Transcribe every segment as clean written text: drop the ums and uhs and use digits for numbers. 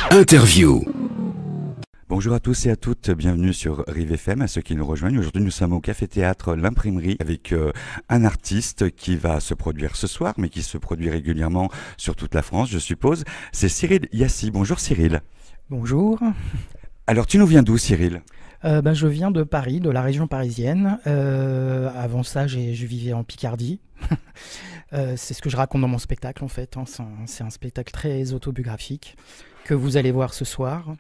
Interview. Bonjour à tous et à toutes, bienvenue sur Rive FM, à ceux qui nous rejoignent. Aujourd'hui, nous sommes au Café Théâtre L'Imprimerie avec un artiste qui va se produire ce soir, mais qui se produit régulièrement sur toute la France, je suppose. C'est Cyril Yassy. Bonjour Cyril. Bonjour. Alors, tu nous viens d'où, Cyril ? Je viens de Paris, de la région parisienne. Avant ça, je vivais en Picardie. C'est ce que je raconte dans mon spectacle, en fait. C'est un spectacle très autobiographique que vous allez voir ce soir.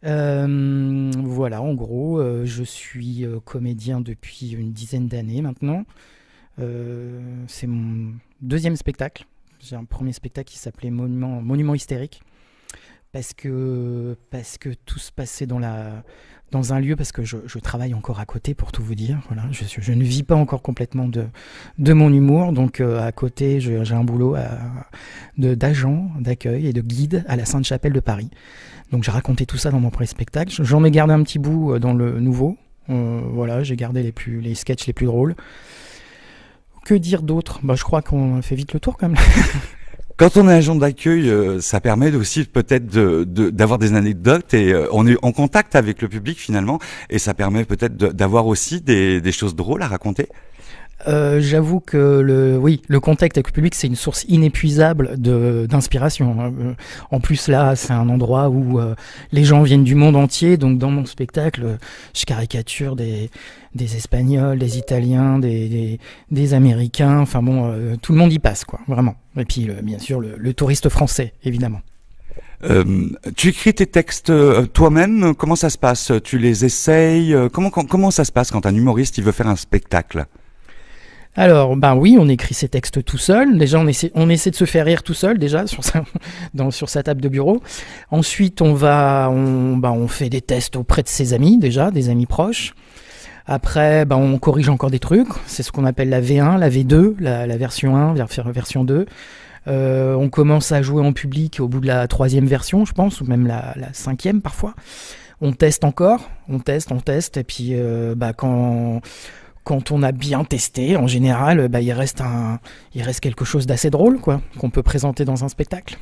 Voilà, en gros, je suis comédien depuis une dizaine d'années maintenant. C'est mon deuxième spectacle. J'ai un premier spectacle qui s'appelait Monument hystérique. Parce que tout se passait dans un lieu, parce que je travaille encore à côté, pour tout vous dire. Voilà, je ne vis pas encore complètement de mon humour, donc à côté j'ai un boulot d'agent d'accueil et de guide à la Sainte-Chapelle de Paris. Donc j'ai raconté tout ça dans mon premier spectacle. J'en ai gardé un petit bout dans le nouveau. Voilà, j'ai gardé les sketchs les plus drôles. Que dire d'autre ? Je crois qu'on fait vite le tour quand même. Quand on est agent d'accueil, ça permet aussi peut-être d'avoir des anecdotes et on est en contact avec le public finalement, et ça permet peut-être d'avoir aussi des choses drôles à raconter. J'avoue que le contact avec le public, c'est une source inépuisable d'inspiration. En plus là, c'est un endroit où les gens viennent du monde entier, donc dans mon spectacle, je caricature des Espagnols, des Italiens, des Américains, enfin bon, tout le monde y passe, quoi, vraiment. Et puis bien sûr le touriste français, évidemment. Tu écris tes textes toi-même, comment ça se passe ? Tu les essayes ? Comment ça se passe quand un humoriste il veut faire un spectacle ? Alors, oui, on écrit ses textes tout seul. Déjà, on essaie de se faire rire tout seul, déjà, sur sa table de bureau. Ensuite, on fait des tests auprès de ses amis, déjà, des amis proches. Après, on corrige encore des trucs. C'est ce qu'on appelle la V1, la V2, la version 1, version 2. On commence à jouer en public au bout de la 3e version, je pense, ou même la 5e parfois. On teste encore, on teste, et puis, quand on a bien testé, en général, il reste quelque chose d'assez drôle, quoi, qu'on peut présenter dans un spectacle.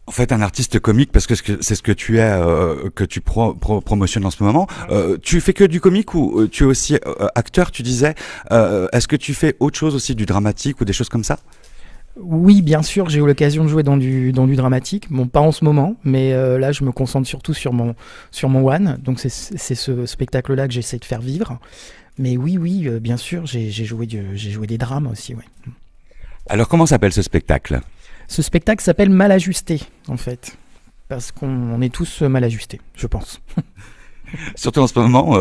En fait, un artiste comique, parce que c'est ce que tu es, que tu promotionnes en ce moment. Tu fais que du comique ou tu es aussi acteur, tu disais. Est-ce que tu fais autre chose aussi, du dramatique ou des choses comme ça ? Oui, bien sûr, j'ai eu l'occasion de jouer dans du dramatique. Bon, pas en ce moment, mais là, je me concentre surtout sur mon One. Donc, c'est ce spectacle-là que j'essaie de faire vivre. Mais oui, bien sûr, j'ai joué des drames aussi, ouais. Alors, comment s'appelle ce spectacle ? Ce spectacle s'appelle Mal ajusté, en fait. Parce qu'on est tous mal ajustés, je pense. Surtout en ce moment,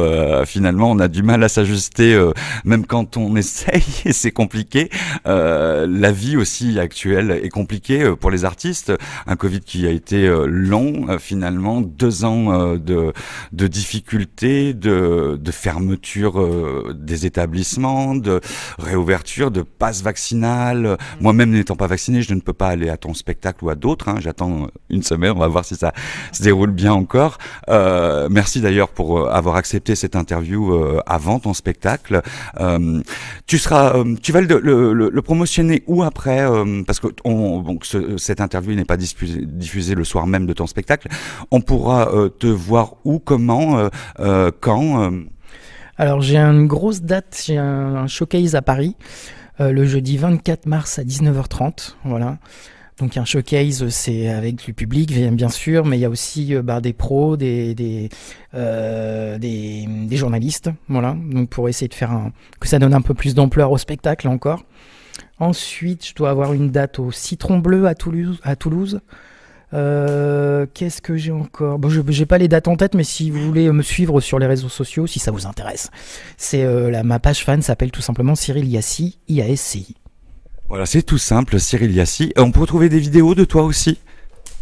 finalement, on a du mal à s'ajuster, même quand on essaye, et c'est compliqué. La vie aussi actuelle est compliquée pour les artistes. Un Covid qui a été long, finalement, 2 ans de difficultés, de fermeture des établissements, de réouverture, de passe vaccinal. Moi-même n'étant pas vacciné, je ne peux pas aller à ton spectacle ou à d'autres. J'attends une semaine, on va voir si ça se déroule bien encore. Merci d'ailleurs pour avoir accepté cette interview avant ton spectacle. Tu vas le promotionner où après, parce que cette interview n'est pas diffusée le soir même de ton spectacle. On pourra te voir où, comment, quand Alors j'ai une grosse date, j'ai un showcase à Paris, le jeudi 24 mars à 19h30, voilà. Donc un showcase, c'est avec le public, bien sûr, mais il y a aussi des pros, des journalistes, voilà. Donc pour essayer de faire que ça donne un peu plus d'ampleur au spectacle encore. Ensuite, je dois avoir une date au Citron Bleu à Toulouse. Qu'est-ce que j'ai encore ? Je n'ai pas les dates en tête, mais si vous voulez me suivre sur les réseaux sociaux, si ça vous intéresse, c'est ma page fan s'appelle tout simplement Cyril Yassy, IASCI. Voilà, c'est tout simple, Cyril Yassy. On peut retrouver des vidéos de toi aussi ?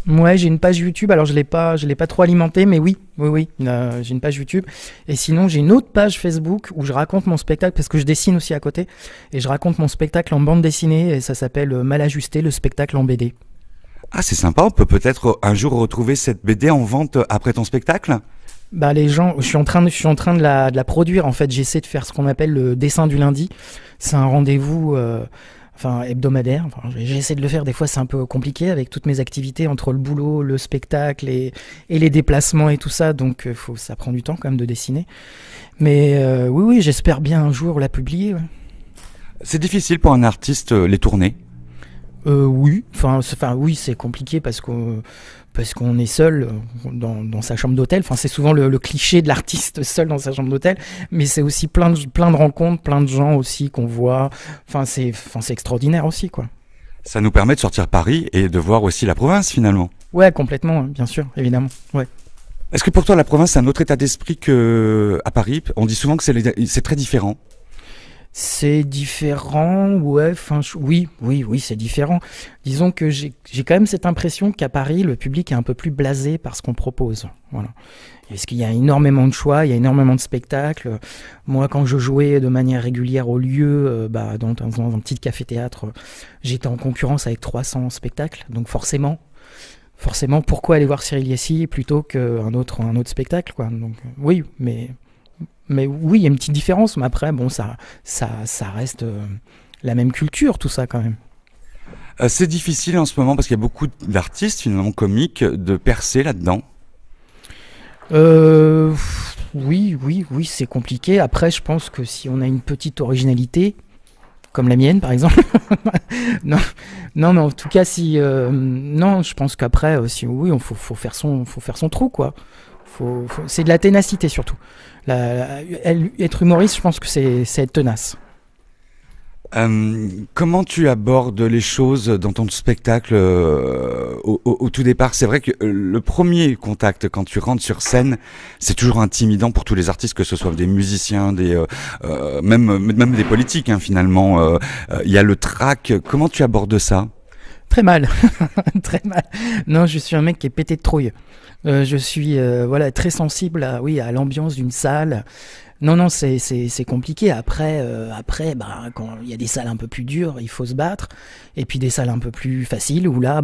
Ouais, j'ai une page YouTube. Alors je l'ai pas trop alimentée, mais oui, j'ai une page YouTube. Et sinon, j'ai une autre page Facebook où je raconte mon spectacle, parce que je dessine aussi à côté, et je raconte mon spectacle en bande dessinée, et ça s'appelle Mal ajusté, le spectacle en BD. Ah, c'est sympa. On peut peut-être un jour retrouver cette BD en vente après ton spectacle ? Les gens, je suis en train de la produire. En fait, j'essaie de faire ce qu'on appelle le dessin du lundi. C'est un rendez-vous enfin hebdomadaire. Enfin, j'essaie de le faire, des fois c'est un peu compliqué avec toutes mes activités entre le boulot, le spectacle et les déplacements et tout ça, donc ça prend du temps quand même de dessiner. Mais oui, j'espère bien un jour la publier. Ouais. C'est difficile pour un artiste les tourner. Oui, oui, c'est compliqué parce qu'on est seul dans sa chambre d'hôtel. Enfin, c'est souvent le cliché de l'artiste seul dans sa chambre d'hôtel, mais c'est aussi plein de rencontres, plein de gens aussi qu'on voit. Enfin, c'est extraordinaire aussi, quoi. Ça nous permet de sortir Paris et de voir aussi la province finalement. Ouais, complètement, bien sûr, évidemment. Ouais. Est-ce que pour toi la province c'est un autre état d'esprit qu'à Paris? On dit souvent que c'est très différent. C'est différent, ouais, oui, c'est différent. Disons que j'ai quand même cette impression qu'à Paris, le public est un peu plus blasé par ce qu'on propose. Voilà. Parce qu'il y a énormément de choix, il y a énormément de spectacles. Moi, quand je jouais de manière régulière au lieu, dans un petit café-théâtre, j'étais en concurrence avec 300 spectacles. Donc forcément, pourquoi aller voir Cyril Liessy plutôt qu'un autre spectacle, quoi. Donc oui, mais oui, il y a une petite différence, mais après, bon, ça reste la même culture, tout ça, quand même. C'est difficile en ce moment parce qu'il y a beaucoup d'artistes, finalement, comiques, de percer là-dedans. Oui, c'est compliqué. Après, je pense que si on a une petite originalité, comme la mienne, par exemple, non, mais en tout cas, non, je pense qu'après, oui, faut faire son trou, quoi. C'est de la ténacité surtout. Être humoriste, je pense que c'est être tenace. Comment tu abordes les choses dans ton spectacle au tout départ? C'est vrai que le premier contact quand tu rentres sur scène, c'est toujours intimidant pour tous les artistes, que ce soit des musiciens, même des politiques, hein, finalement. Il y a le trac. Comment tu abordes ça? Très mal, très mal. Non, je suis un mec qui est pété de trouille. Je suis très sensible à l'ambiance d'une salle. Non, c'est compliqué. Après, quand il y a des salles un peu plus dures, il faut se battre. Et puis des salles un peu plus faciles où là,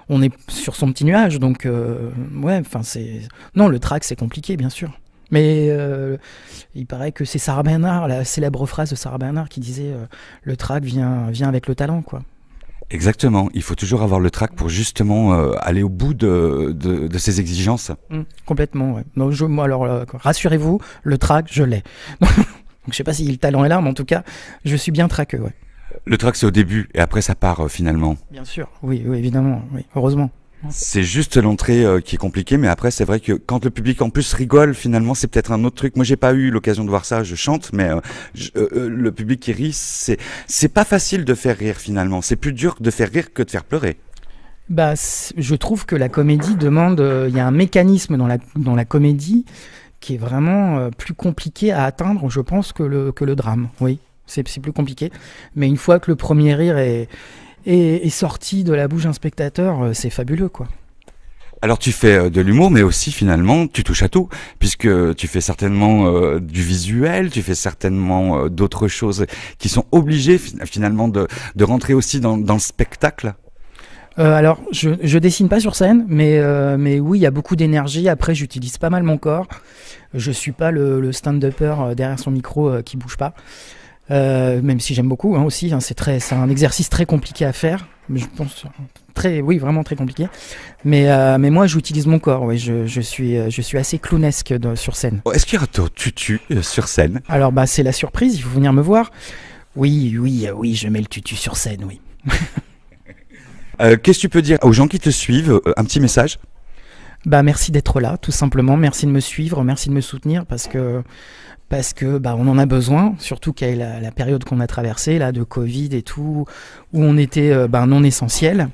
on est sur son petit nuage. Donc, non, le track, c'est compliqué, bien sûr. Mais il paraît que c'est Sarah Bernard, la célèbre phrase de Sarah Bernard qui disait le track vient avec le talent, quoi. Exactement, il faut toujours avoir le trac pour justement aller au bout de ses exigences. Complètement, ouais. Donc rassurez-vous, le trac, je l'ai. Donc, je sais pas si le talent est là, mais en tout cas, je suis bien traqueux, ouais. Le trac, c'est au début, et après ça part finalement. Bien sûr, oui, évidemment, oui, heureusement. C'est juste l'entrée qui est compliquée, mais après c'est vrai que quand le public en plus rigole, finalement c'est peut-être un autre truc. Moi j'ai pas eu l'occasion de voir ça, je chante, mais le public qui rit, c'est pas facile de faire rire finalement. C'est plus dur de faire rire que de faire pleurer. Je trouve que la comédie demande, il y a un mécanisme dans la comédie qui est vraiment plus compliqué à atteindre, je pense, que le drame. Oui, c'est plus compliqué. Mais une fois que le premier rire est sorti de la bouche d'un spectateur, c'est fabuleux, quoi. Alors tu fais de l'humour, mais aussi finalement tu touches à tout, puisque tu fais certainement du visuel, tu fais certainement d'autres choses qui sont obligées finalement de rentrer aussi dans le spectacle. Alors je dessine pas sur scène, mais oui, il y a beaucoup d'énergie. Après, j'utilise pas mal mon corps. Je suis pas le stand-upper derrière son micro qui bouge pas. Même si j'aime beaucoup aussi, c'est un exercice très compliqué à faire, mais je pense vraiment très compliqué. Mais moi j'utilise mon corps, oui, je suis assez clownesque sur scène. Est-ce qu'il y aura ton tutu sur scène? Alors c'est la surprise, il faut venir me voir. Oui, je mets le tutu sur scène, oui. Qu'est-ce que tu peux dire aux gens qui te suivent? Un petit message? Merci d'être là, tout simplement. Merci de me suivre, merci de me soutenir parce que on en a besoin, surtout qu'avec la période qu'on a traversée là de Covid et tout, où on était non essentiel.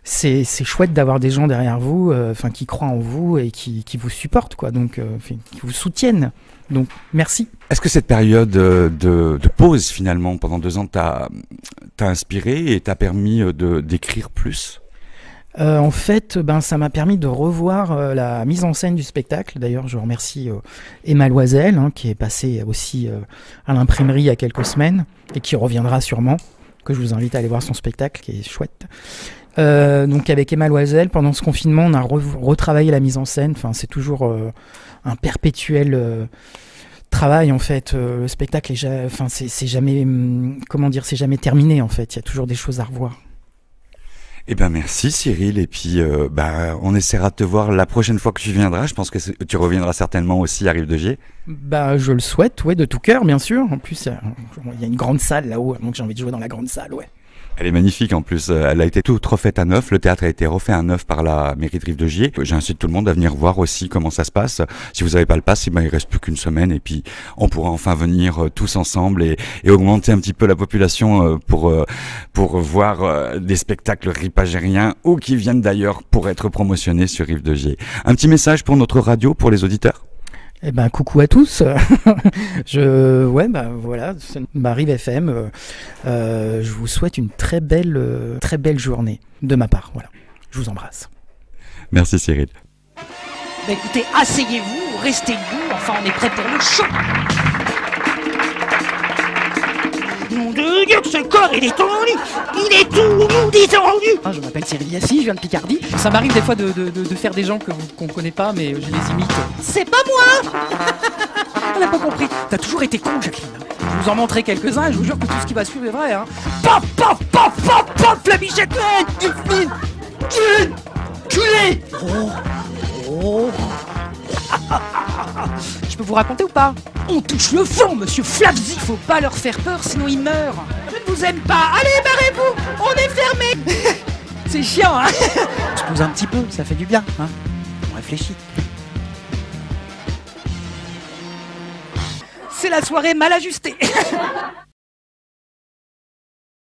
C'est chouette d'avoir des gens derrière vous, qui croient en vous et qui vous supportent, quoi. Donc qui vous soutiennent. Donc merci. Est-ce que cette période de pause finalement pendant 2 ans t'a inspiré et t'a permis d'écrire plus? En fait, ça m'a permis de revoir la mise en scène du spectacle. D'ailleurs, je remercie Emma Loisel, qui est passée aussi à l'imprimerie il y a quelques semaines et qui reviendra sûrement, que je vous invite à aller voir son spectacle, qui est chouette. Donc avec Emma Loisel, pendant ce confinement, on a retravaillé la mise en scène. Enfin, c'est toujours un perpétuel travail en fait. Le spectacle c'est jamais, comment dire, c'est jamais terminé en fait. Il y a toujours des choses à revoir. Eh ben merci Cyril, et puis on essaiera de te voir la prochaine fois que tu viendras. Je pense que tu reviendras certainement aussi à Rive de Gier. Bah je le souhaite, ouais, de tout cœur bien sûr. En plus il y a une grande salle là-haut, donc j'ai envie de jouer dans la grande salle, ouais. Elle est magnifique en plus, elle a été toute refaite à neuf, le théâtre a été refait à neuf par la mairie de Rive de Gier. J'incite tout le monde à venir voir aussi comment ça se passe. Si vous n'avez pas le pass, il reste plus qu'une semaine et puis on pourra enfin venir tous ensemble et augmenter un petit peu la population pour voir des spectacles ripagériens ou qui viennent d'ailleurs pour être promotionnés sur Rive de Gier. Un petit message pour notre radio, pour les auditeurs? Eh ben coucou à tous. Voilà, Rive FM. Je vous souhaite une très belle journée de ma part. Voilà, je vous embrasse. Merci Cyril. Bah écoutez, asseyez-vous, restez debout. Enfin, on est prêt pour le show. Nom de Dieu, que ce corps, il est tendu. Il est tout détendu. Je m'appelle Cyril Yassi, je viens de Picardie. Ça m'arrive des fois de faire des gens qu'on connaît pas, mais je les imite. C'est pas moi. On n'a pas compris. T'as toujours été con, Jacqueline. Je vous en montrerai quelques-uns et je vous jure que tout ce qui va suivre est vrai. Hein. Paf, paf, paf, paf, paf, la bichette. Delphine. Culé. Oh. Je peux vous raconter ou pas? On touche le fond, monsieur Flavzy. Faut pas leur faire peur, sinon ils meurent. Je ne vous aime pas. Allez, barrez-vous. On est fermé. C'est chiant, hein. On se pose un petit peu, ça fait du bien, hein. On réfléchit. C'est la soirée mal ajustée.